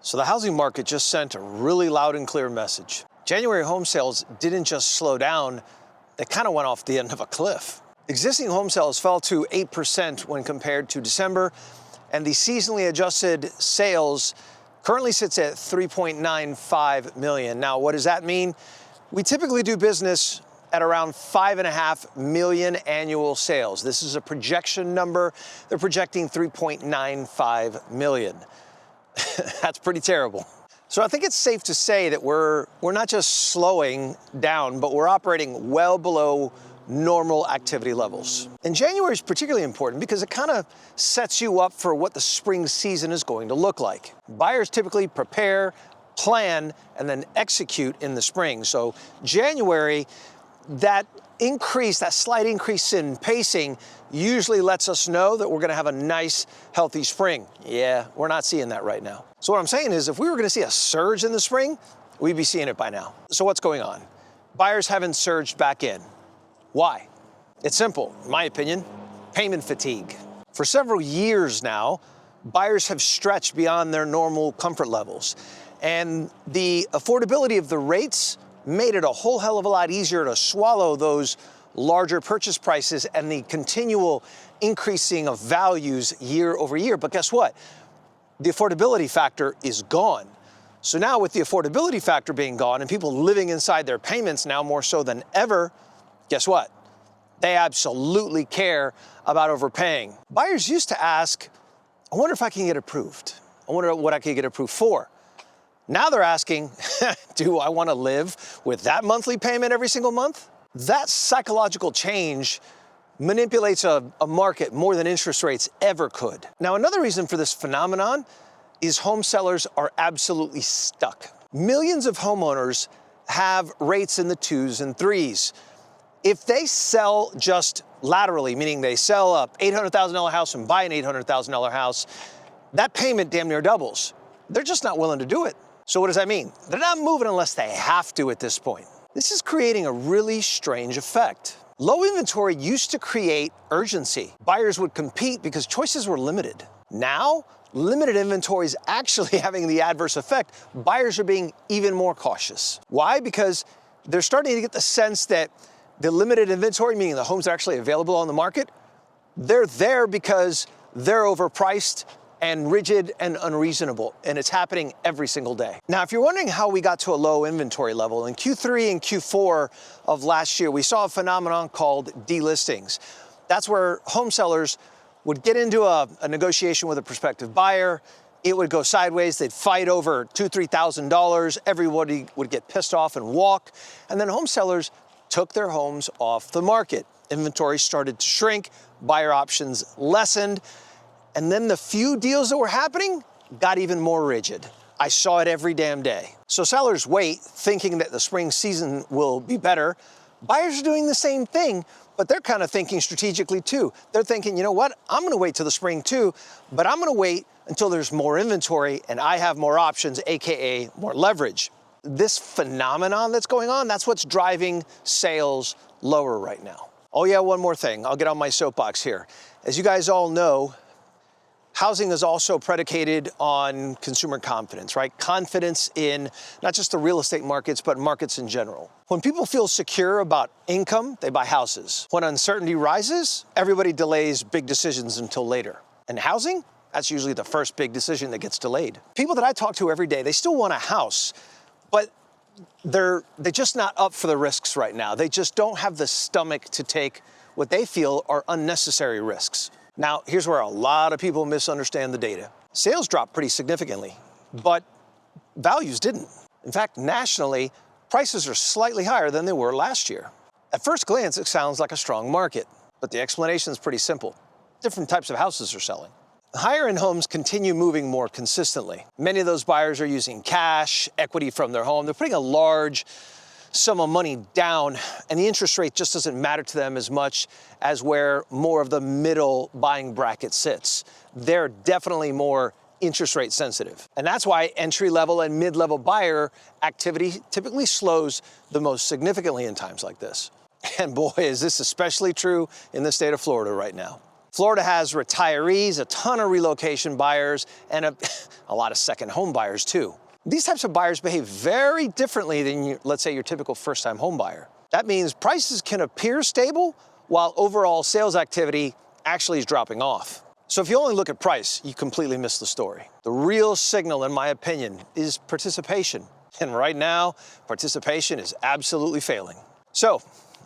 So the housing market just sent a really loud and clear message. January home sales didn't just slow down, they kind of went off the end of a cliff. Existing home sales fell to 8% when compared to December, and the seasonally adjusted sales currently sits at 3.95 million. Now, what does that mean? We typically do business at around 5.5 million annual sales. This is a projection number. They're projecting 3.95 million. That's pretty terrible. So I think it's safe to say that we're not just slowing down, but we're operating well below normal activity levels. And January is particularly important because it kind of sets you up for what the spring season is going to look like. Buyers typically prepare, plan, and then execute in the spring. So January, that slight increase in pacing usually lets us know that we're going to have a nice, healthy spring. Yeah, we're not seeing that right now. So what I'm saying is if we were going to see a surge in the spring, we'd be seeing it by now. So what's going on? Buyers haven't surged back in. Why? It's simple, in my opinion, payment fatigue. For several years now, buyers have stretched beyond their normal comfort levels. And the affordability of the rates made it a whole hell of a lot easier to swallow those larger purchase prices and the continual increasing of values year over year. But guess what? The affordability factor is gone. So now with the affordability factor being gone and people living inside their payments now more so than ever, guess what? They absolutely care about overpaying. Buyers used to ask, I wonder if I can get approved. I wonder what I could get approved for. Now they're asking, do I want to live with that monthly payment every single month? That psychological change manipulates a market more than interest rates ever could. Now, another reason for this phenomenon is home sellers are absolutely stuck. Millions of homeowners have rates in the 2s and 3s. If they sell just laterally, meaning they sell a $800,000 house and buy an $800,000 house, that payment damn near doubles. They're just not willing to do it. So what does that mean? They're not moving unless they have to at this point. This is creating a really strange effect. Low inventory used to create urgency. Buyers would compete because choices were limited. Now, limited inventory is actually having the adverse effect. Buyers are being even more cautious. Why? Because they're starting to get the sense that the limited inventory, meaning the homes that are actually available on the market, they're there because they're overpriced and rigid and unreasonable, and it's happening every single day. Now, if you're wondering how we got to a low inventory level, in Q3 and Q4 of last year, we saw a phenomenon called delistings. That's where home sellers would get into a negotiation with a prospective buyer. It would go sideways. They'd fight over $2,000, $3,000. Everybody would get pissed off and walk. And then home sellers took their homes off the market. Inventory started to shrink, buyer options lessened, and then the few deals that were happening got even more rigid. I saw it every damn day. So sellers wait, thinking that the spring season will be better. Buyers are doing the same thing, but they're kind of thinking strategically too. They're thinking, you know what? I'm gonna wait till the spring too, but I'm gonna wait until there's more inventory and I have more options, AKA more leverage. This phenomenon that's going on, that's what's driving sales lower right now. Oh yeah, one more thing. I'll get on my soapbox here. As you guys all know, housing is also predicated on consumer confidence, right? Confidence in not just the real estate markets, but markets in general. When people feel secure about income, they buy houses. When uncertainty rises, everybody delays big decisions until later. And housing, that's usually the first big decision that gets delayed. People that I talk to every day, they still want a house, but they're just not up for the risks right now. They just don't have the stomach to take what they feel are unnecessary risks. Now, here's where a lot of people misunderstand the data. Sales dropped pretty significantly, but values didn't. In fact, nationally, prices are slightly higher than they were last year. At first glance, it sounds like a strong market, but the explanation is pretty simple. Different types of houses are selling. Higher-end homes continue moving more consistently. Many of those buyers are using cash, equity from their home. They're putting a large sum of money down, and the interest rate just doesn't matter to them as much as where more of the middle buying bracket sits. They're definitely more interest rate sensitive. And that's why entry-level and mid-level buyer activity typically slows the most significantly in times like this. And boy, is this especially true in the state of Florida right now. Florida has retirees, a ton of relocation buyers, and a lot of second home buyers too. These types of buyers behave very differently than, let's say, your typical first-time home buyer. That means prices can appear stable while overall sales activity actually is dropping off. So if you only look at price, you completely miss the story. The real signal, in my opinion, is participation. And right now, participation is absolutely failing. So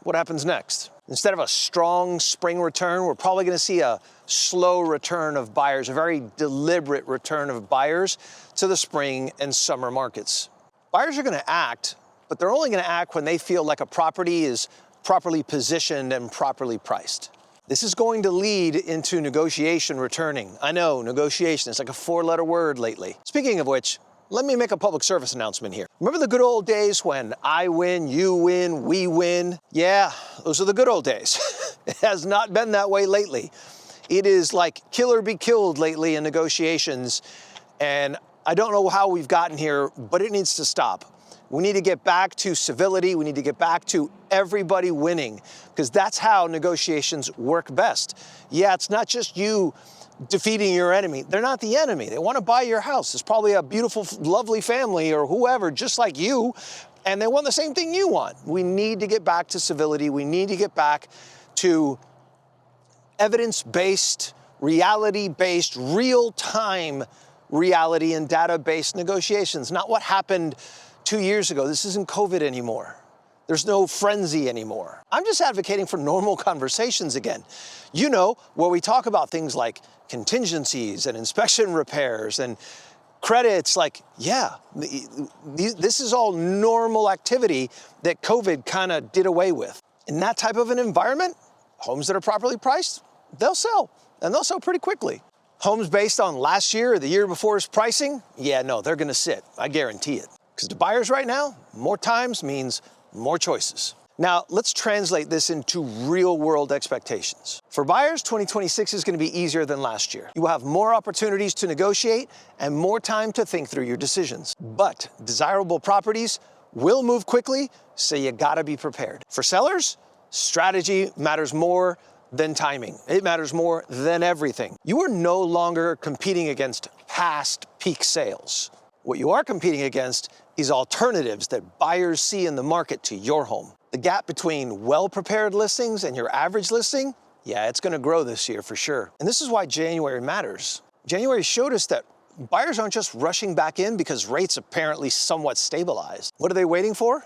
what happens next? Instead of a strong spring return, we're probably going to see a slow return of buyers, a very deliberate return of buyers to the spring and summer markets. Buyers are going to act, but they're only going to act when they feel like a property is properly positioned and properly priced. This is going to lead into negotiation returning. I know, negotiation is like a four-letter word lately. Speaking of which, let me make a public service announcement here. Remember the good old days when I win, you win, we win? Yeah, those are the good old days. It has not been that way lately. It is like kill or be killed lately in negotiations, and I don't know how we've gotten here, but it needs to stop. We need to get back to civility. We need to get back to everybody winning, because that's how negotiations work best. Yeah, it's not just you defeating your enemy. They're not the enemy. They want to buy your house. It's probably a beautiful, lovely family or whoever, just like you, and they want the same thing you want. We need to get back to civility. We need to get back to evidence-based, reality-based, real-time reality and data-based negotiations, not what happened 2 years ago. This isn't COVID anymore. There's no frenzy anymore. I'm just advocating for normal conversations again. You know, where we talk about things like contingencies and inspection repairs and credits, like, yeah, this is all normal activity that COVID kind of did away with. In that type of an environment, homes that are properly priced, they'll sell, and they'll sell pretty quickly. Homes based on last year or the year before's pricing, yeah, no, they're gonna sit, I guarantee it. Because to buyers right now, more times means more choices. Now, let's translate this into real-world expectations. For buyers, 2026 is going to be easier than last year. You will have more opportunities to negotiate and more time to think through your decisions. But desirable properties will move quickly, so you gotta be prepared. For sellers, strategy matters more than timing. It matters more than everything. You are no longer competing against past peak sales. What you are competing against is alternatives that buyers see in the market to your home. The gap between well-prepared listings and your average listing, yeah, it's gonna grow this year for sure. And this is why January matters. January showed us that buyers aren't just rushing back in because rates apparently somewhat stabilized. What are they waiting for?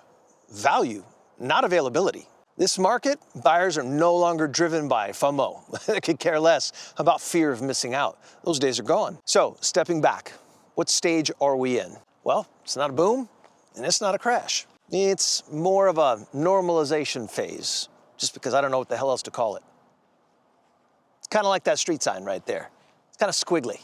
Value, not availability. This market, buyers are no longer driven by FOMO. They could care less about fear of missing out. Those days are gone. So, stepping back, what stage are we in? Well, it's not a boom, and it's not a crash. It's more of a normalization phase, just because I don't know what the hell else to call it. It's kind of like that street sign right there. It's kind of squiggly.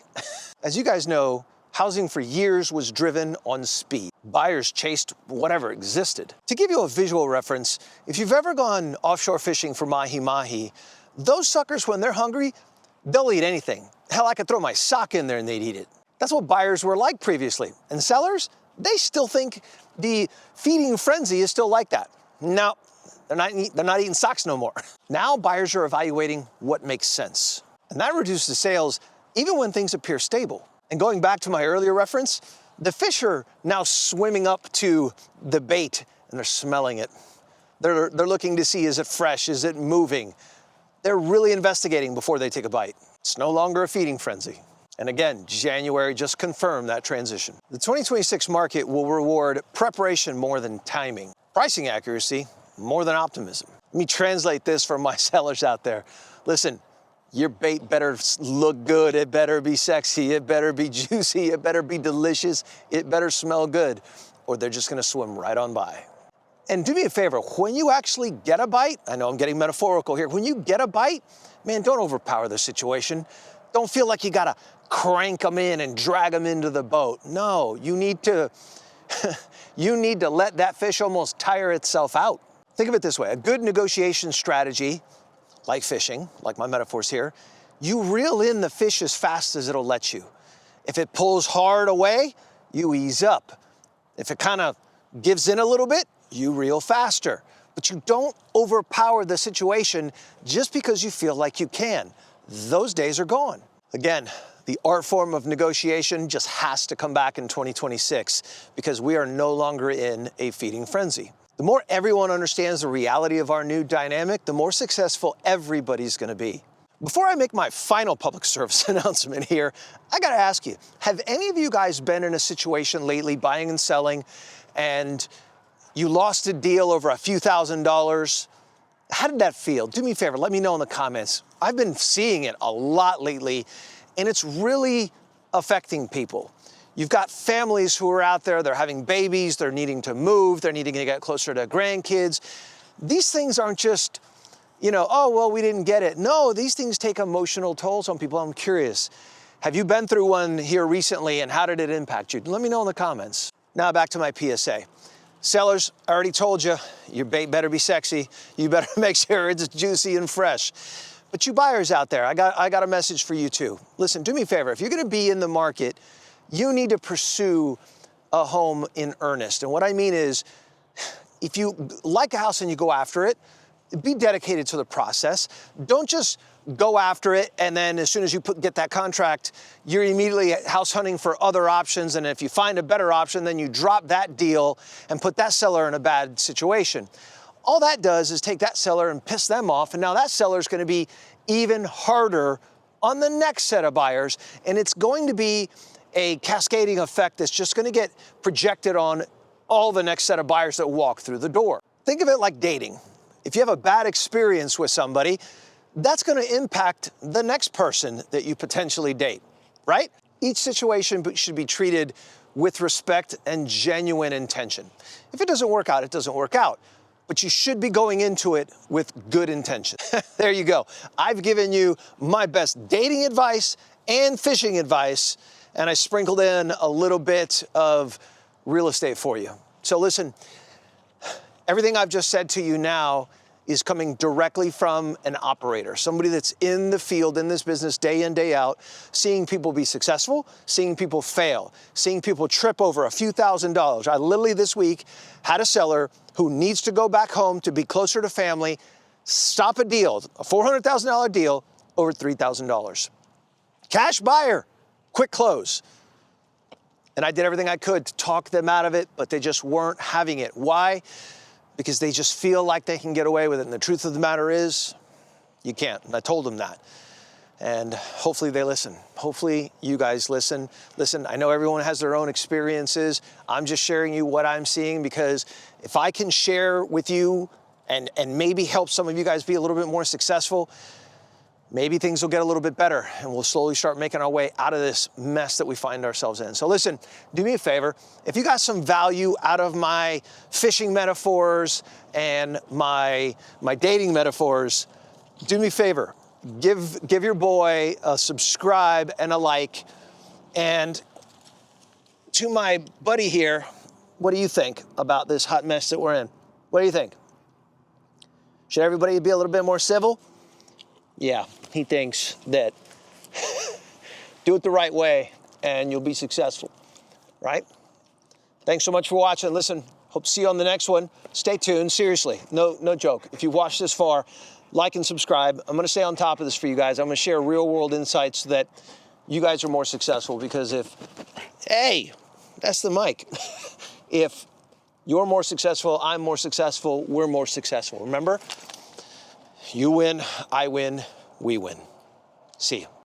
As you guys know, housing for years was driven on speed. Buyers chased whatever existed. To give you a visual reference, if you've ever gone offshore fishing for mahi-mahi, those suckers, when they're hungry, they'll eat anything. Hell, I could throw my sock in there and they'd eat it. That's what buyers were like previously. And sellers, they still think the feeding frenzy is still like that. No, they're not eating socks no more. Now buyers are evaluating what makes sense. And that reduces sales even when things appear stable. And going back to my earlier reference, the fish are now swimming up to the bait and they're smelling it. They're looking to see, is it fresh? Is it moving? They're really investigating before they take a bite. It's no longer a feeding frenzy. And again, January just confirmed that transition. The 2026 market will reward preparation more than timing, pricing accuracy more than optimism. Let me translate this for my sellers out there. Listen, your bait better look good, it better be sexy, it better be juicy, it better be delicious, it better smell good, or they're just gonna swim right on by. And do me a favor, when you actually get a bite, I know I'm getting metaphorical here, when you get a bite, man, don't overpower the situation. Don't feel like you gotta crank them in and drag them into the boat. No, you need to let that fish almost tire itself out. Think of it this way, a good negotiation strategy, like fishing, like my metaphors here, you reel in the fish as fast as it'll let you. If it pulls hard away, you ease up. If it kind of gives in a little bit, you reel faster. But you don't overpower the situation just because you feel like you can. those days are gone. Again, the art form of negotiation just has to come back in 2026 because we are no longer in a feeding frenzy. The more everyone understands the reality of our new dynamic, the more successful everybody's going to be. Before I make my final public service announcement here, I got to ask you, have any of you guys been in a situation lately buying and selling and you lost a deal over a few $1,000s? How did that feel? Do me a favor, let me know in the comments. I've been seeing it a lot lately, and it's really affecting people. You've got families who are out there, they're having babies, they're needing to move, they're needing to get closer to grandkids. These things aren't just, oh, well, we didn't get it. No, these things take emotional tolls on people. I'm curious, have you been through one here recently, and how did it impact you? Let me know in the comments. Now back to my PSA. Sellers, I already told you, your bait better be sexy. You better make sure it's juicy and fresh. But you buyers out there, I got a message for you too. Listen, do me a favor. If you're gonna be in the market, you need to pursue a home in earnest. And what I mean is, if you like a house and you go after it, be dedicated to the process. Don't just go after it and then as soon as you get that contract, you're immediately house hunting for other options. And if you find a better option, then you drop that deal and put that seller in a bad situation. All that does is take that seller and piss them off. And now that seller is going to be even harder on the next set of buyers. And it's going to be a cascading effect that's just going to get projected on all the next set of buyers that walk through the door. Think of it like dating. If you have a bad experience with somebody, that's going to impact the next person that you potentially date, right? Each situation should be treated with respect and genuine intention. If it doesn't work out, it doesn't work out. But you should be going into it with good intention. There you go. I've given you my best dating advice and fishing advice, and I sprinkled in a little bit of real estate for you. So listen, everything I've just said to you now is coming directly from an operator, somebody that's in the field, in this business day in, day out, seeing people be successful, seeing people fail, seeing people trip over a few $1,000s. I literally this week had a seller who needs to go back home to be closer to family, stop a deal, a $400,000 deal over $3,000. Cash buyer, quick close. And I did everything I could to talk them out of it, but they just weren't having it. Why? Because they just feel like they can get away with it. And the truth of the matter is, you can't. And I told them that. And hopefully they listen. Hopefully you guys listen. Listen, I know everyone has their own experiences. I'm just sharing you what I'm seeing, because if I can share with you and maybe help some of you guys be a little bit more successful, maybe things will get a little bit better and we'll slowly start making our way out of this mess that we find ourselves in. So listen, do me a favor. If you got some value out of my fishing metaphors and my dating metaphors, do me a favor. Give your boy a subscribe and a like. And to my buddy here, what do you think about this hot mess that we're in? What do you think? Should everybody be a little bit more civil? Yeah, he thinks that do it the right way and you'll be successful, right? Thanks so much for watching. Listen, hope to see you on the next one. Stay tuned, seriously, no joke. If you've watched this far, like and subscribe. I'm gonna stay on top of this for you guys. I'm gonna share real world insights so that you guys are more successful, because hey, that's the mic. If you're more successful, I'm more successful, we're more successful. Remember? You win, I win, we win. See you.